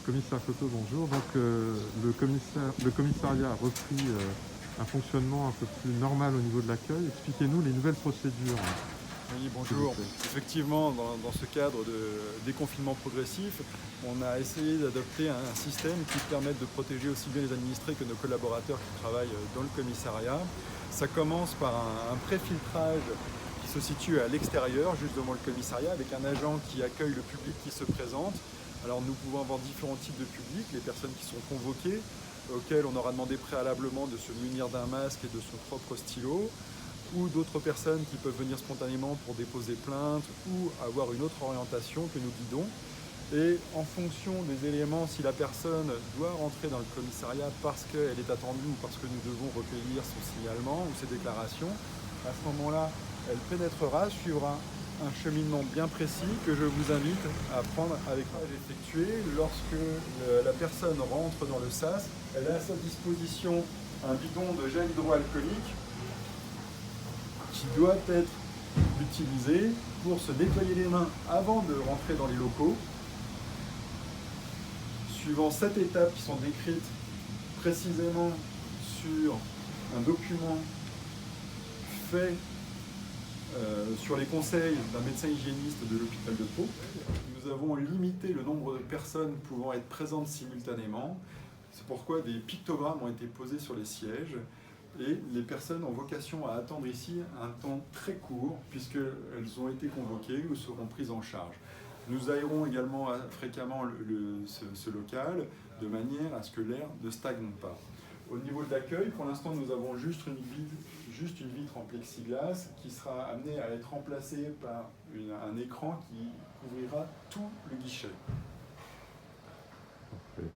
Commissaire Coteau, bonjour. Donc, le commissariat a repris un fonctionnement un peu plus normal au niveau de l'accueil. Expliquez-nous les nouvelles procédures, Oui, s'il vous bonjour. plaît. Effectivement, dans ce cadre de déconfinement progressif, on a essayé d'adopter un système qui permette de protéger aussi bien les administrés que nos collaborateurs qui travaillent dans le commissariat. Ça commence par un pré-filtrage qui se situe à l'extérieur, juste devant le commissariat, avec un agent qui accueille le public qui se présente. Alors nous pouvons avoir différents types de publics, les personnes qui sont convoquées, auxquelles on aura demandé préalablement de se munir d'un masque et de son propre stylo, ou d'autres personnes qui peuvent venir spontanément pour déposer plainte ou avoir une autre orientation que nous guidons. Et en fonction des éléments, si la personne doit rentrer dans le commissariat parce qu'elle est attendue ou parce que nous devons recueillir son signalement ou ses déclarations, à ce moment-là, elle pénétrera, suivra un cheminement bien précis que je vous invite à prendre avec moi. Effectué lorsque la personne rentre dans le sas, elle a à sa disposition un bidon de gel hydroalcoolique qui doit être utilisé pour se nettoyer les mains avant de rentrer dans les locaux, suivant 7 étapes qui sont décrites précisément sur un document fait sur les conseils d'un médecin hygiéniste de l'hôpital de Pau. Nous avons limité le nombre de personnes pouvant être présentes simultanément. C'est pourquoi des pictogrammes ont été posés sur les sièges. Et les personnes ont vocation à attendre ici un temps très court, puisqu'elles ont été convoquées ou seront prises en charge. Nous aérons également fréquemment ce local, de manière à ce que l'air ne stagne pas. Au niveau de l'accueil, pour l'instant, nous avons juste une vitre en plexiglas qui sera amenée à être remplacée par un écran qui couvrira tout le guichet.